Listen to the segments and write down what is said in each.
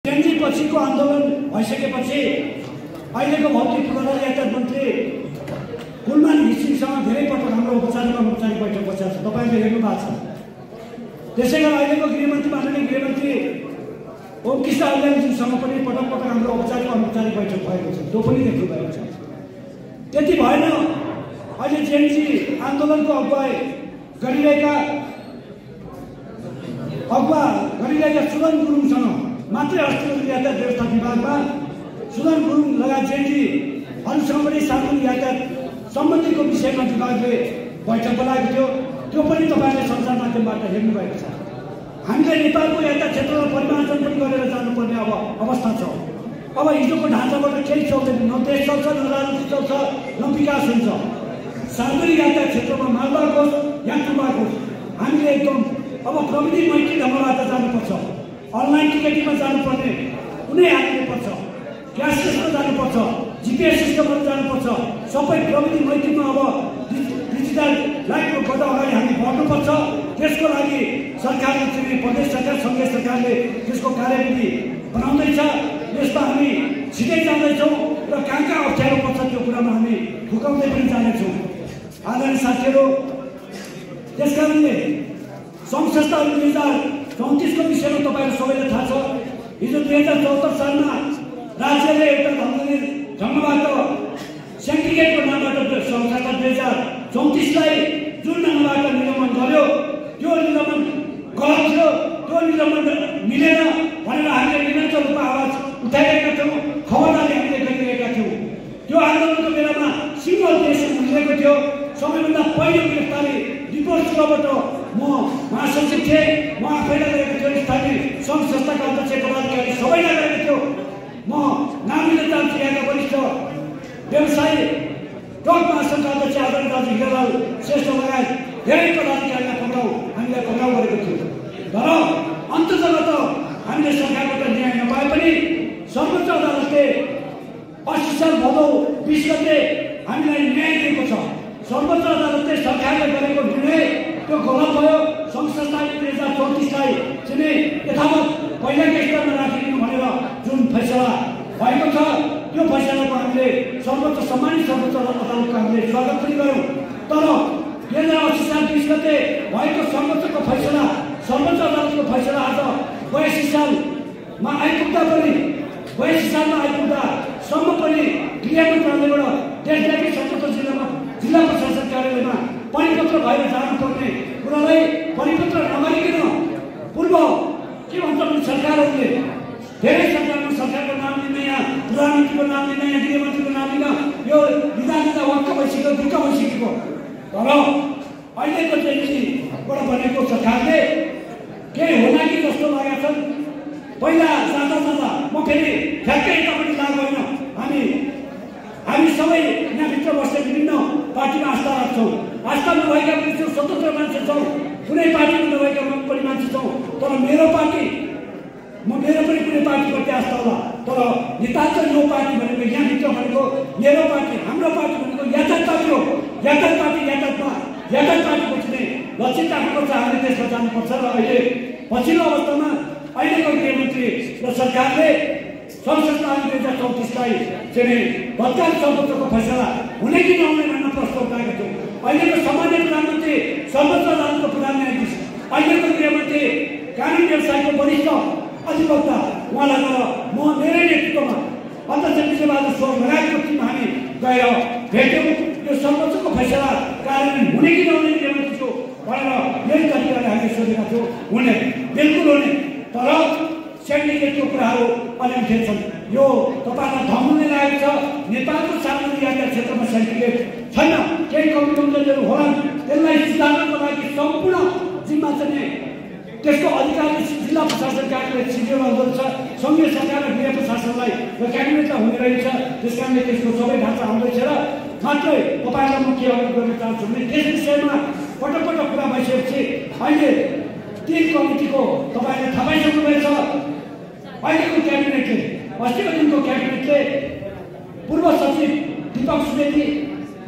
Gen Z पछिको आन्दोलन भइसकेपछि अहिलेको भौतिक पूर्वाधार यातायात मन्त्री कुलमान घिसिङसँग धेरै पटक हाम्रो औपचारिक अनौपचारिक बैठक बसेको छ, तपाईँले हेर्नु भएको छ। त्यसै गरी अहिलेको गृहमन्त्री माननीय गृहमन्त्री ओम कृष्ण अलियालजीसँग पनि पटक पटक हाम्रो औपचारिक अनौपचारिक बैठक भएको छ, त्यो पनि देख्नुभएको छ। त्यति भएन, अहिले जेनजी आन्दोलनको अगुवाई गरिरहेका सुदन गुरुङसँग मात्रै अस्ति यातायात व्यवस्था विभागमा सुदन गुरुङ लगायत जेनजीहरूसँग पनि सार्वजनिक यातायात सम्बन्धीको विषयमा विभागले बैठक बोलाएको थियो, त्यो पनि तपाईँले सञ्चार माध्यमबाट हेर्नुभएको छ। हामीले नेपालको यातायात क्षेत्रलाई परिमार्जन पनि गरेर जानुपर्ने अब अवस्था छ। अब हिजोको ढाँचाबाट केही चल्दैन, न देश चल्छ, न राजनीति चल्छ, न विकास हुन्छ। सार्वजनिक यातायात क्षेत्रमा मालवाहक होस् या टुबाक होस्, हामीले एकदम अब प्रविधि मैत्री ढङ्गबाट जानुपर्छ। अनलाइन टिकटिङमा जानुपर्ने कुनै हाल्नुपर्छ, क्यासलेसमा जानुपर्छ, जिपिएस सिस्टमहरू जानुपर्छ। सबै प्रविधि मैत्रीमा अब डिजिटल लाइफबाट अगाडि हामी बढ्नुपर्छ। त्यसको लागि सरकारले चाहिँ प्रदेश सरकार, सङ्घीय सरकारले त्यसको कार्यविधि बनाउँदैछ। यसमा हामी छिटै जाँदैछौँ र कहाँ कहाँ अप्ठ्यारो पर्छ त्यो कुरामा हामी फुकाउँदै पनि जानेछौँ। आदरणीय साथीहरू, त्यस कारणले सङ्घ संस्था 2034को विषयमा तपाईँहरू सबैलाई थाहा छ। हिजो 2074 सालमा राज्यले एउटा ढङ्गबाट सेन्टिग्रेडको नामबाट सङ्घ संस्था 2034लाई जुन ढङ्गबाट निलम्बन गर्यो, त्यो निलम्बन गलत थियो, त्यो निलम्बन मिलेन भनेर हामीले निरन्तर रूपमा आवाज उठाइरहेका थियौँ, खबरदारी हामीले गरिरहेका थियौँ। त्यो आन्दोलनको बेलामा सिङ्गल देश उठेको थियो। सबैभन्दा पहिलो गिरफ्तारी रिपोर्ट सुरबाट म महासचिव थिएँ, म आफैलाई गरेको थियो। स्थानीय सङ्घ संस्थाका अध्यक्ष पदाधिकारी सबैलाई गरेको थियो। म नाम लिन चाहन्छु, यहाँका वरिष्ठ व्यवसायी टक महासङ्घका अध्यक्ष आदरणीय दाजु हिरालाल श्रेष्ठ लगायत धेरै पदाधिकारीलाई हामीलाई पक्राउ गरेको थियो। तर अन्ततः त हामीले सरकारबाट न्याय नपाए पनि सर्वोच्च अदालतले 80 साल भदौ 20 गते हामीलाई न्याय दिएको छ। सर्वोच्च अदालतले सरकारले गरेको निर्णय त्यो गलत भयो। सङ्घ संस्था 2034लाई चाहिँ यथावत पहिलाकै स्तरमा राखिदिनु भनेर जुन फैसला भएको छ, त्यो फैसलाको हामीले सर्वोच्च सम्मानित सर्वोच्च अदालतको हामीले स्वागत पनि गऱ्यौँ। तर 2080 साल 20 गते भएको सर्वोच्चको फैसला, सर्वोच्च अदालतको फैसला आज 82 सालमा आइपुग्दा सम्म पनि गृह मन्त्रालयबाट देशव्यापी 77 जिल्लामा जिल्ला प्रशासन कार्यालयमा परिपत्र भएर जानुपर्ने कुरालाई परिपत्र नगरिकन पूर्व के भन्छ भने सरकारहरूले धेरै सरकारको नाम लिन, यहाँ प्रधानमन्त्रीको नाम लिन, यहाँ गृहमन्त्रीको नाम लिन यो लिँदा वाक्क भइसक्यो, ढुक्क भइसकेको। तर अहिलेको जेनजीबाट बनेको सरकारले केही होला कि जस्तो लागेका छन्। पहिला जाँदा म फेरि ठ्याक्कै यतापट्टि लागु होइन, हामी सबै यहाँभित्र बस्ने विभिन्न पार्टीमा आस्था राख्छौँ। आस्था नभएका पनि छौँ, स्वतन्त्र मान्छे छौँ, कुनै पार्टीमा नभएका पनि मान्छे छौँ। तर मेरो पनि कुनै पार्टीप्रति आस्था होला। तर नितान्त यो पार्टी भनेको, यहाँभित्र भनेको मेरो पार्टी, हाम्रो पार्टी भनेको यातायात पार्टी हो। यातायात पार्टीको चाहिँ लक्षित राख्नुपर्छ, हामीले त्यसमा जानुपर्छ। र अहिले पछिल्लो अवस्थामा अहिलेको गृहमन्त्री र सरकारले सङ्घ संस्था 2034लाई चाहिँ तत्काल सर्वोच्चको फैसला हुने कि नहुने भन्न प्रश्न उठाएको थियो। अहिलेको सामान्य प्रधानमन्त्री, सर्वोच्च अदालतको प्रधान न्यायाधीश, अहिलेको गृहमन्त्री, कानुन व्यवसायको वरिष्ठ अधिवक्ता उहाँलाई म मेरै नेतृत्वमा अध्यक्ष विजयबहादुर सोम लगायतको टिम हामी गएर भेट्यौँ। यो सर्वोच्चको फैसला कार्यान्वयन हुने कि नहुने गृहमन्त्रीको भनेर यही तरिकाले हामीले सोधेका थियौँ। हुने, बिल्कुल हुने। तर सेन्डिकेटको कुराहरू अलिअलि छन्। यो तपाईँलाई धम्मुने लागेको छ। नेपालको सार्वजनिक यातायात क्षेत्रमा सेन्डिकेट छैन, केही कमी कमजोरीहरू होलान्। त्यसलाई सुधार्नको लागि सम्पूर्ण जिम्मा चाहिँ त्यसको अधिकारले जिल्ला प्रशासन कार्यालय सिडिओ आउँदछ, सङ्घीय सरकार र गृह प्रशासनलाई र क्याबिनेटलाई हुने रहेछ। त्यस कारणले त्यसको सबै ढाँचा आउँदैछ। र मात्रै तपाईँलाई म के अवगत गर्न चाहन्छु भने त्यस विषयमा पटक कुरा भइसकेपछि अहिले 3 कमिटीको तपाईँले थाहा पाइसक्नुभएछ। अहिलेको क्याबिनेटले, अस्तिको दिनको क्याबिनेटले पूर्व सचिव दीपक सुवेदी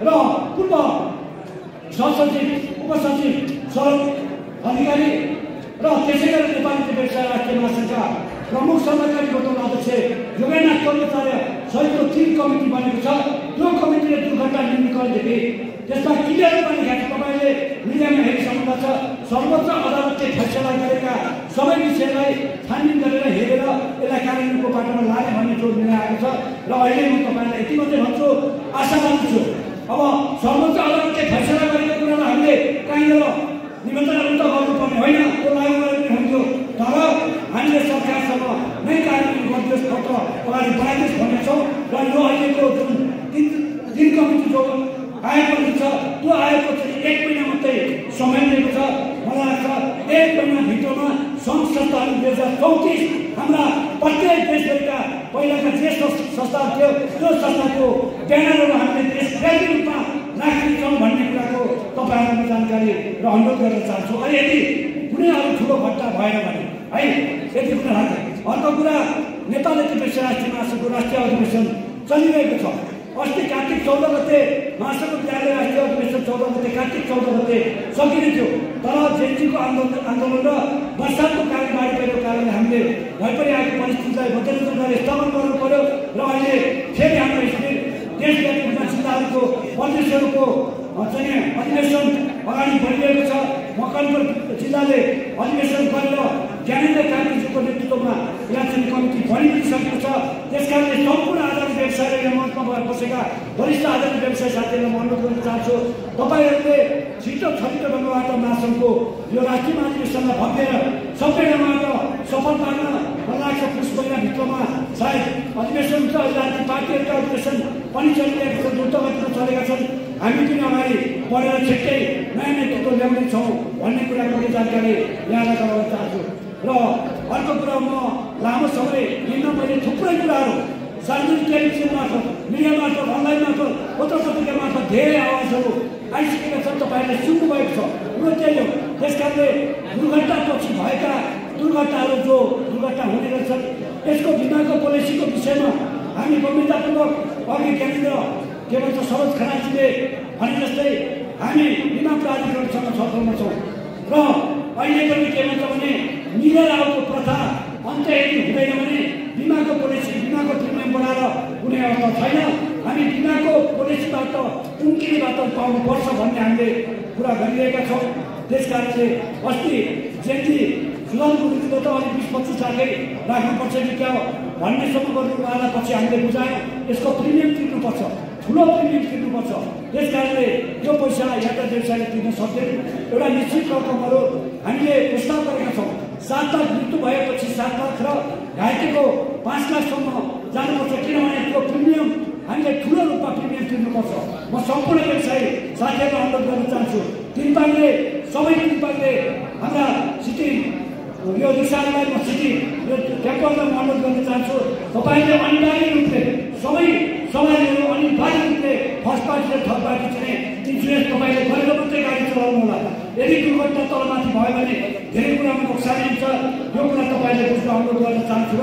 र पूर्व सहसचिव उपसचिव शरद अधिकारी र त्यसै गरी नेपाली व्यवसाय राष्ट्रिय महासङ्घका प्रमुख सल्लाहकारी बोर्डको अध्यक्ष योगेन्द्र कर्मचारी सहितको 3 कमिटी बनेको छ। त्यो कमिटीले दुर्घटना न्यूनीकरणदेखि त्यसमा क्लियर पनि लेखेको तपाईँले मिडियामा हेरिसक्नु छ। सर्वोच्च अदालतले फैसला गरेका सबै विषयलाई छानबिन गरेर हेरेर यसलाई कानुनको बाटोमा लाने भन्ने जो निर्णय आएको छ। र अहिले म तपाईँलाई यति मात्रै भन्छु, आशावादी छु। अब सर्वोच्च अदालतले फैसला गरेको कुरालाई हामीले कहीँनिर निबन्धन त गर्नुपर्ने होइन, त्यो लागू गर्ने हुन्थ्यो। तर हामीले सरकारसँग नै कानुनी गरिदियोस्, पत्र अगाडि बढाइदियोस् भन्ने छौँ। र यो अहिलेको जुन 3 कमिटी जो आएको छ त्यो आएको चाहिँ 1 महिना मात्रै समय लिएको छ। मलाई लाग्छ 1 महिनाभित्रमा सङ्घ संस्थाहरू 2034 हाम्रा प्रत्येक देशभरिका पहिलाका जे संस्थाहरू थियो त्यो संस्थाको ब्यानरहरू हामीले देशव्यापी रूपमा राख्नेछौँ भन्ने कुराको तपाईँहरूलाई जानकारी र अनुरोध गर्न चाहन्छु। अनि यदि कुनै अरू ठुलो घटना भएन भने है यति कुरा राख्छ। अर्को कुरा, नेपाल एकीकृत राष्ट्रिय महासङ्घको राष्ट्रिय अधिवेशन चलिरहेको छ। अस्ति कार्तिक 14 गते महासङ्घ विद्यालय राष्ट्रिय अधिवेशन 14 गते कार्तिक 14 गते सकिने थियो। तर जेएनजीको आन्दोलन र वर्षाको कारण बाढी पहिरोको कारणले हामीले भइपरिआएको परिस्थितिलाई मध्यनजर गरेर स्थगन गर्नु पर्यो। र अहिले फेरि हाम्रो देशव्यापी रूपमा जिल्लाहरूको प्रदेशहरूको चाहिँ अधिवेशन अगाडि बढिरहेको छ। मकवानपुर जिल्लाले अधिवेशन गरेर ज्ञानेन्द्र कार्कीजीको नेतृत्वमा यहाँ चाहिँ कमिटी बनिसकेको छ। त्यसकारणले सम्पूर्ण आधारित व्यवसाय र मञ्चमा बसेका वरिष्ठ आधारित व्यवसाय साथीहरूलाई म अनुरोध गर्न चाहन्छु, तपाईँहरूले छिटो छरिटो ढङ्गबाट महासङ्घको यो राष्ट्रिय महाधिवेशनलाई भव्य सबै ढङ्गबाट सफल पार्न लाग्छ। पुस महिनाभित्रमा सायद अधिवेशन हुन्छ। राजनीतिक पार्टीहरूका अधिवेशन पनि चलिरहेको छ, द्रुत गतिमा चलेका छन्। हामी पनि अगाडि बढेर छिट्टै नयाँ नेतृत्व ल्याउनेछौँ भन्ने कुराको जानकारी यहाँलाई गराउन चाहन्छु। र अर्को कुरा, म लामो समय हिँड्न मैले थुप्रै कुराहरू सार्वजनिक टेलिभिजन मार्फत, मिडिया मार्फत, अनलाइन मार्फत, पत्र पत्रिका मार्फत धेरै आवाजहरू आइसकेका छन्, तपाईँहरूले सुन्नुभएको छ। कुरो त्यही हो। त्यसकारणले दुर्घटनापछि भएका दुर्घटनाहरू जो दुर्घटना हुने रहेछन् त्यसको बिमाको पोलिसीको विषयमा हामी गम्भीरतापूर्वक अघि केन्द्र के भन्छ सरोज खनालजीले भने जस्तै हामी बिमा प्राधिकरणसँग छलफलमा छौँ। र अहिले पनि के भन्छ भने मिलेर आएको प्रथा अन्त यदि हुँदैन भने बिमाको पोलिसी, बिमाको प्रिमियम बढाएर कुनै अवस्था छैन। हामी बिमाको पोलिसीबाट उम्किनेबाट पाउनुपर्छ भन्ने हामीले कुरा गरिरहेका छौँ। त्यसकारणले अस्ति जेएनजी सुधार गुरुजीले त अलिक 20-25 लाखै राख्नुपर्छ कि क्या भन्नेसम्म गर्नुवाला पछि हामीले बुझायौँ यसको प्रिमियम तिर्नुपर्छ, ठुलो प्रिमियम तिर्नुपर्छ। त्यसकारणले त्यो पैसा यातायात व्यवसायले तिर्न सक्दैन। एउटा निश्चित रकमहरू हामीले प्रस्ताव गरेका छौँ। 7 लाख मृत्यु भएपछि 7 लाख र घाइतेको 5 लाखसम्म जानुपर्छ, किनभने त्यो प्रिमियम हामीले ठुलो रूपमा प्रिमियम तिर्नुपर्छ। म सम्पूर्ण व्यवसायी साथीहरूलाई अनुरोध गर्न चाहन्छु, सबै तिनपालले हाम्रा सिटी यो दिशालाई म सिटी यो क्याम्पसलाई म अनुरोध गर्न चाहन्छु, तपाईँले अनिवार्य रूपले सबैहरू अनिवार्य रूपले फर्स्ट पार्टी र थर्ड पार्टी चाहिँ इन्सुरेन्स तपाईँले गरेर मात्रै गाडी चलाउनु होला। यदि दुर्घटना तलमाथि भयो भने धेरै कुरामा नोक्सानी हुन्छ। यो कुरा तपाईँले बुझ्न अनुरोध गर्न चाहन्छु। र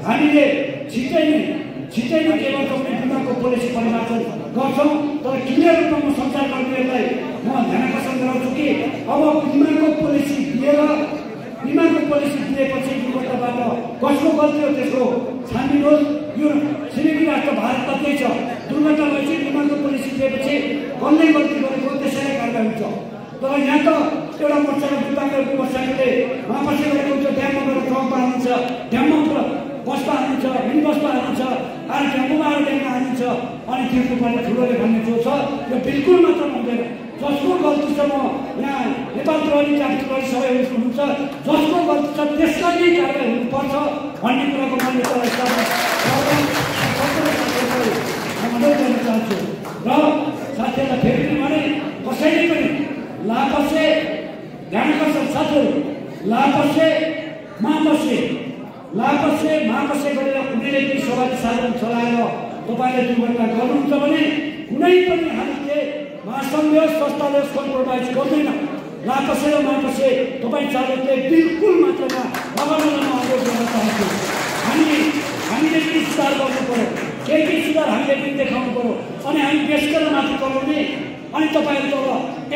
हामीले छिट्टै नै के भन्छ भने बिमाको पोलिसी परिमार्जन गर्छौँ। तर क्लियर रूपमा म सञ्चारकर्मीहरूलाई म ध्यान आकर्षण गराउँछु कि अब बिमाको पोलिसी दिएपछि दुर्घटनाबाट कसको गल्ती हो त्यसको छानबिन होस्। यो छिमेकी राष्ट्र भारतमा त्यही छ। दुर्घटना भएपछि बिमाको पोलिसी दिएपछि कसले गल्ती गरेको त्यसैले कारवाही हुन्छ। तर यहाँ त एउटा मोटरसाइकलले महापछि गरेको हुन्छ, ड्याममा गएर ट्रकमा हाल्नुहुन्छ, ड्याममा बसमा हाल्नुहुन्छ, मिनी बसमा हाल्नुहुन्छ, आएर ड्याममा आएर ड्याममा हाल्नुहुन्छ, अनि तिर्नुपर्ने ठुलोले भन्ने जो छ यो बिल्कुल मात्र हुँदैन। जसको गल्ती छ, म यहाँ नेपाल प्रहरी ट्राफिक प्रहरी सबै हुनुहुन्छ, जसको गल्ती छ त्यसलाई नै कारवाही हुनुपर्छ भन्ने कुराको मैले अनुरोध गर्न चाहन्छु। र साथीहरूलाई फेरि पनि भने कसैले पनि लापसे ध्यान आकर्षण साथीहरू लापसे गरेर कुनैले पनि सवारी साधन चलाएर तपाईँले दुर्घटना गर्नुहुन्छ भने कुनै पनि हामीले महासङ्घ संस्थाले कम्प्रोमाइज गर्दैन। लापसे र मापसे तपाईँ चालकले बिल्कुल मात्रामा लगाउन अनुरोध गर्न चाहन्छु। हामीले पनि सुधार गर्नु पऱ्यो, केही सुधार हामीले पनि देखाउनु पऱ्यो। अनि हामी बेसकर माथि चलाउने, अनि तपाईँहरू तल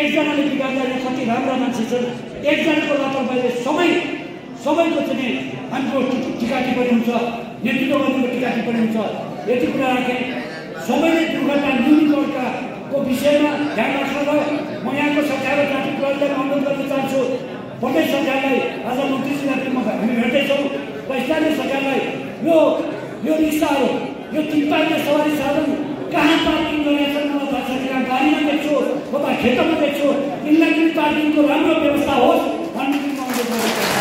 एकजनाले बिगार्दा कति राम्रा मान्छे छन्, एकजनाको लापरवाहीले सबैको चाहिँ हाम्रो टिका टिप्पणी हुन्छ, नेतृत्व गर्नेको टिका टिप्पणी हुन्छ। यति कुरा राखेँ, सबैले दुर्घटना न्यूनीकरणको विषयमा ध्यान राख्न र म यहाँको सरकार र ट्राफिक प्रहरीलाई अनुरोध गर्न चाहन्छु। प्रदेश सरकारलाई आज मन्त्रीजीलाई हामी भेट्दैछौँ र स्थानीय सरकारलाई यो रिक्साहरू, यो 3 पाइला सवारी साधन कहाँ पार्किङ गरेका छन् मलाई थाहा छैन। कहाँ गाडीमा देख्छु कता खेतमा देख्छु, यिनलाई पनि पार्किङको राम्रो व्यवस्था होस् भन्ने पनि म अनुरोध गर्छु।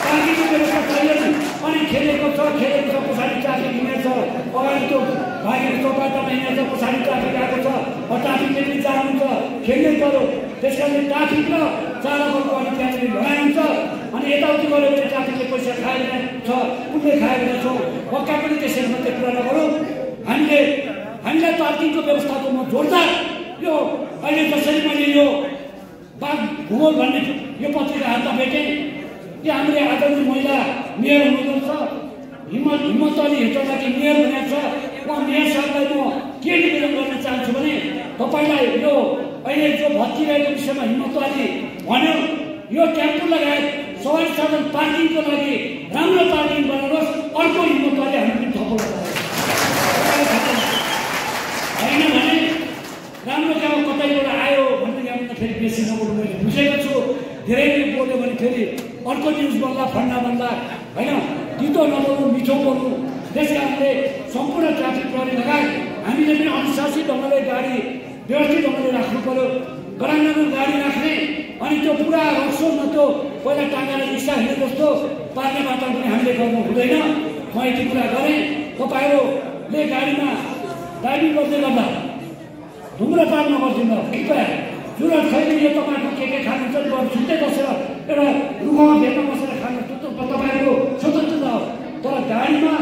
पार्किङको व्यवस्था छैन अनि खेलेको छ पछाडि ट्राफिक हिँडेको छ, अगाडि त्यो भागेको चौबाटोमा हिँडेको छ, पछाडि ट्राफिक आएको छ, ट्राफिकले पनि जाम हुन्छ, खेल्नै पर्यो। त्यस कारणले ट्राफिक र चालकहरूको अलिक त्यहाँनिर भनाइ हुन्छ। अनि यताउति गऱ्यो भने ट्राफिकले पैसा खाएर छ, उसले खाएर छौँ, पक्का पनि त्यसरी मात्रै कुरा नगरौँ। हामीलाई पार्किङको व्यवस्थाको म जोडदार यो अहिले जसरी मैले यो बाघ भूगोल भन्ने यो पत्रिका हातमा भेटेँ, कि हामीले आदरणीय महिला मेयर हुनुहुन्छ हिम्मत अली हेटौँडाकी मेयर भनेको छ। उहाँ मेयर साहबलाई म के निवेदन गर्न चाहन्छु भने तपाईँलाई यो अहिले जो भत्किरहेको विषयमा हिम्मत अली भन्यो, यो टेम्पो लगायत सवारी साधन पार्किङको लागि राम्रो पार्किङ बनाउनुहोस्। अर्को हिम्मत अली हामी पनि थप्पड होइन भने राम्रो काम कतैबाट आयो भन्ने यहाँभन्दा फेरि बेसी नबोल्नु मैले बुझेको छु। धेरैले बोल्यो भने फेरि अर्को न्युज बन्ला फन्डा बन्ला होइन, तितो नबोल्नु मिठो बोल्नु। त्यस कारणले सम्पूर्ण ट्राफिक प्रहरी लगायत हामीले पनि अनुशासित ढङ्गले गाडी व्यवस्थित ढङ्गले राख्नु पर्यो। गराङ्गामा गाडी राख्ने अनि त्यो पुरा रक्सोमा त्यो पहिला टाँगाएर रिक्सा हिँड्ने जस्तो पार्ने वातावरण पनि हामीले गर्नु हुँदैन। म यति कुरा गरेँ, तपाईँहरूले गाडीमा ड्राइभिङ गर्दै गर्दा धुम्रपान नगरिदिनु कृपया। जुरत छैन यो तपाईँको के खानुहुन्छ नि छुट्टै बसेर एउटा रुखमा भेट्न बसेर खानु तपाईँहरूको स्वतन्त्रता हो। तर गाडीमा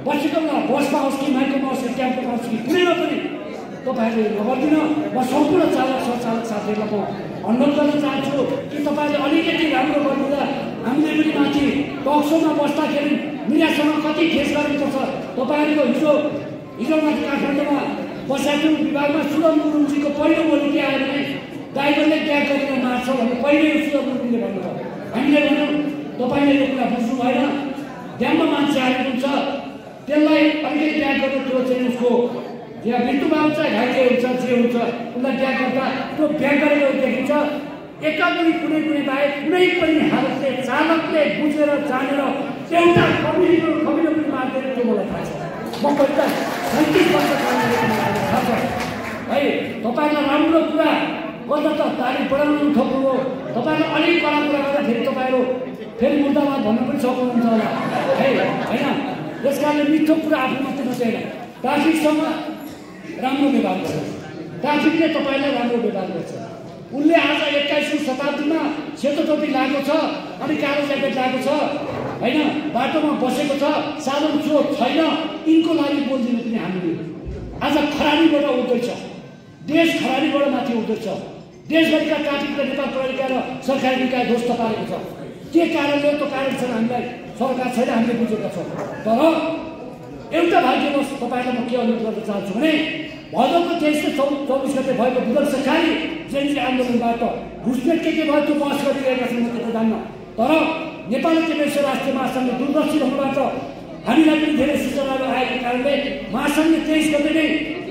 बसेको बेला बसमा होस् कि माइक्रोमा होस् कि ट्याम्पोमा होस् कि कुनैमा पनि तपाईँहरूले नगरिदिनु। म सम्पूर्ण चालक सचालक साथीहरूलाई म अनुरोध गर्न चाहन्छु कि तपाईँले अलिकति राम्रो गर्नुहुँदा हामीले पनि माथि टकसोमा बस्दाखेरि मिडियासँग कति ठेस गर्नुपर्छ। तपाईँहरूको हिजो माथि काठमाडौँमा बसाइको विभागमा सुदन गुरुङजीको पहिलो बोली के आयो भने ड्राइभरले ट्याग गरेर मार्छ भने पहिल्यै सुदन गुरुङले भन्नुभयो। हामीले भन्यौँ तपाईँले यो कुरा बुझ्नु भएन, ड्याममा मान्छे आएको हुन्छ त्यसलाई अलिकति ट्याग गर्दा त्यो चाहिँ उसको या मृत्युमा हुन्छ घाइते हुन्छ जे हुन्छ उसलाई ट्याग गर्दा त्यो ब्याग गरेको देखिन्छ। एकाग्री कुनै बाहेक कुनै पनि हालतले चालकले बुझेर जानेर एउटा कमिलो पनि मार्दैन, त्यो मलाई थाहा छ। म पहिला 37 वर्ष थाहा छ है। तपाईँलाई राम्रो कुरा गर्दा त तारिफ बढाउनु थप्नु हो, तपाईँलाई अलिक कला कुरा गर्दा फेरि तपाईँहरू फेरि मुद्दामा भन्नु पनि सक्नुहुन्छ होला है होइन। त्यस कारणले मिठो कुरा आफू मात्रै नचाहिँदैन, ट्राफिकसँग राम्रो व्यवहार गर्छ, ट्राफिकले तपाईँलाई राम्रो व्यवहार गर्छ। उनले आज 21औं शताब्दीमा सेतो टोपी लगाएको छ अनि कालो ज्याकेट लगाएको छ होइन, बाटोमा बसेको छ, साधन स्रोत छैन, यिनको लागि बोलिदिनु पनि हामीले आज खराबीबाट उठ्दैछ, देश खराबीबाट माथि उठ्दैछ। देशभरिका ट्राफिक र नेपाल प्रहरीका र सरकारी निकाय ध्वस्त पारेको छ। के कारणले त्यो कारण छैन हामीलाई सरकार छैन, हामीले बुझेका छौँ। तर एउटा भाग्यवश तपाईँलाई म के अनुरोध गर्न चाहन्छु भने भदौको 23 र 24 गते भएको विगत सरकारी जेएनजी आन्दोलनबाट घुसपेट के भयो त्यो बहस गरिरहेका छन्, म त्यो जान्न। तर नेपाल कङ्ग्रेस राष्ट्रिय महासङ्घ दूरदर्शी ढङ्गबाट हामीलाई पनि धेरै सूचनाहरू आएको कारणले महासङ्घले 23 गते नै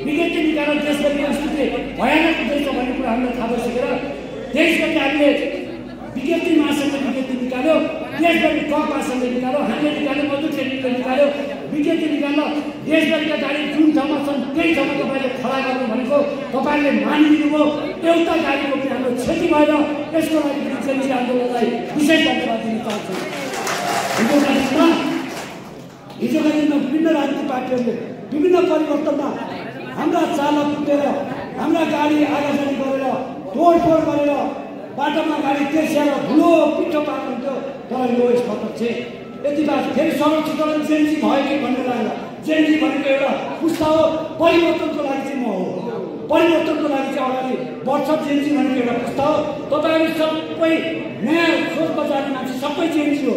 विज्ञप्ति निकालेर देशभरिको स्थिति भयानक हुँदैछ भन्ने कुरा हामीलाई थाहा भइसकेर 23 गते हामीले विज्ञप्ति महासङ्घले विज्ञप्ति निकाल्यो, देशभरि ट्रक महासङ्घले निकाल्यो, हामीले निकाल्यो, मजदुर ट्रेनिङले निकाल्यो, विज्ञप्ति निकाल्न देशभरिका गाडी जुन ठाउँमा छन् त्यही ठाउँमा तपाईँले खडा गर्नु भनेको तपाईँले मानिदिनुभयो। एउटा गाडीको पनि हाम्रो क्षति भएन। यसको लागि जेएनजी आन्दोलनलाई विशेष धन्यवाद दिन चाहन्छु। हिजोका दिनमा विभिन्न राजनीतिक पार्टीहरूले विभिन्न परिवर्तनमा हाम्रा चालक कुटेर हाम्रा गाडी आगाजानी गरेर तोडफोड गरेर बाटोमा गाडी तेर्स्याएर ठुलो पिठो पार्नुहुन्थ्यो। तर यो यसपटक चाहिँ यति बात फेरि संरक्षीकरण जेएनजी भयो कि भन्ने लाग्ला। जेएनजी भनेको एउटा पुस्ता हो, परिवर्तनको लागि चाहिँ म हो, परिवर्तनको लागि चाहिँ अगाडि बढ्छ। जेएनजी भनेको एउटा पुस्ता हो। तपाईँहरू सबै नयाँ सोच बजार्ने मान्छे सबै जेएनजी हो,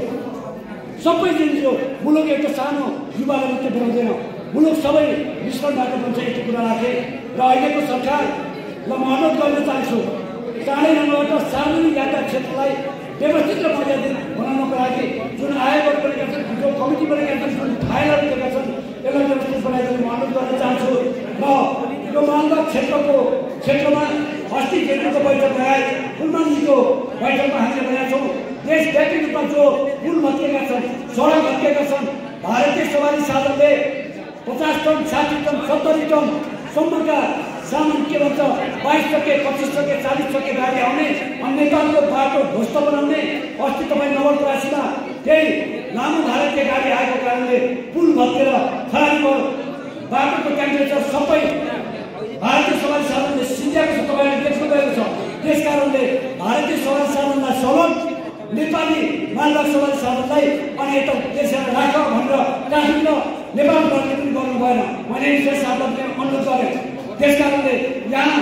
सबै जेएनजी हो। मुलुक एउटा सानो युवालाई मात्रै बनाउँदैन, मुलुक सबै मिश्रणबाट बन्छ। यति कुरा राखेँ र अहिलेको सरकारलाई म अनुरोध गर्न चाहन्छु, चाँडै नभएर सार्वजनिक यातायात क्षेत्रलाई व्यवस्थित र मर्यादित बनाउनको लागि जुन आयोगहरू बनेका छन्, जो कमिटी बनेका छन्, जुन फाइलहरू दिएका छन्, त्यसलाई व्यवस्थित बनाइदिनु म अनुरोध गर्न चाहन्छु। र यो मालदा क्षेत्रमा अस्ति केन्द्रको बैठक लगायत फुलमानजीको बैठकमा हामीले भनेका छौँ, देशव्यापी रूपमा जो पुल भत्किएका छन्, सडक भत्किएका छन्, भारतीय सवारी साधनले 50 टन, 60 टन, 70 टन सम्मका सामान के भन्छ 22 टके, 25 टके, 40 टके गाडी आउने, नेपालको बाटो ध्वस्त बनाउने। अस्ति तपाईँ नवलपरासीमा त्यही लामो भारतीय गाडी आएको कारणले पुल भत्केर खराब भयो, बाटोको टेम्परेचर सबै भारतीय सवारी साधनले सिद्ध्याएको छ, तपाईँले देख्नु भएको छ। त्यस कारणले भारतीय सवारी साधनलाई सलोट, नेपाली मालवाहक सवारी साधनलाई अनि यता देशलाई राख भनेर काठमाडौँ नेपाल गर्ने पनि गर्नु भएन। मैले विशेष साधनले अनुरोध गरेँ। त्यस कारणले यहाँ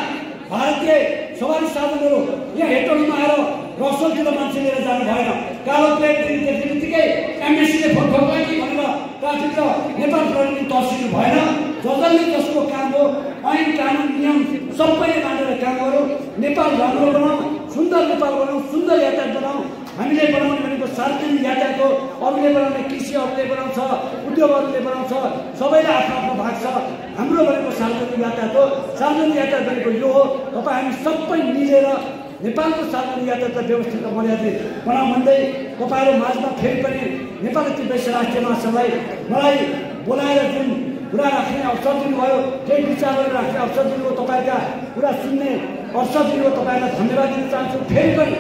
भारतीय सवारी साधनहरू यहाँ हेटोलमा आएर रसलतिर मान्छे लिएर जानु भएन। कालो प्लेट देख्ने बित्तिकै एमएससीले फोटोग्राफी भनेर काठमाडौँ नेपाल प्रहरीले तर्सिनु भएन। जसले जसको काम हो, ऐन कानुन नियम सबैले मानेर काम गरौँ, नेपाल राम्रो बनाऊ, सुन्दर नेपाल बनाऊ, सुन्दर यातायात बनाऊ। हामीले बनाउने भनेको सार्वजनिक यातायात हो, अरूले बनाउने कृषि अरूले बनाउँछ, उद्योग अरूले बनाउँछ, सबैलाई आफ्नो आफ्नो भाग छ। हाम्रो भनेको सार्वजनिक यातायात हो। सार्वजनिक यातायात भनेको यो हो, तपाईँ हामी सबै मिलेर नेपालको सार्वजनिक यातायातलाई व्यवस्थित र मर्यादित बनाऊ भन्दै तपाईँहरू माझमा फेरि पनि नेपाली तिब्बत राष्ट्रिय महासभालाई मलाई बोलाएर जुन कुरा राख्ने अवसर दिनुभयो, केही विचारहरू राख्ने अवसर दिनुभयो, तपाईँका कुरा सुन्ने अवसर दिनुभयो, तपाईँलाई धन्यवाद दिन चाहन्छु। फेरि पनि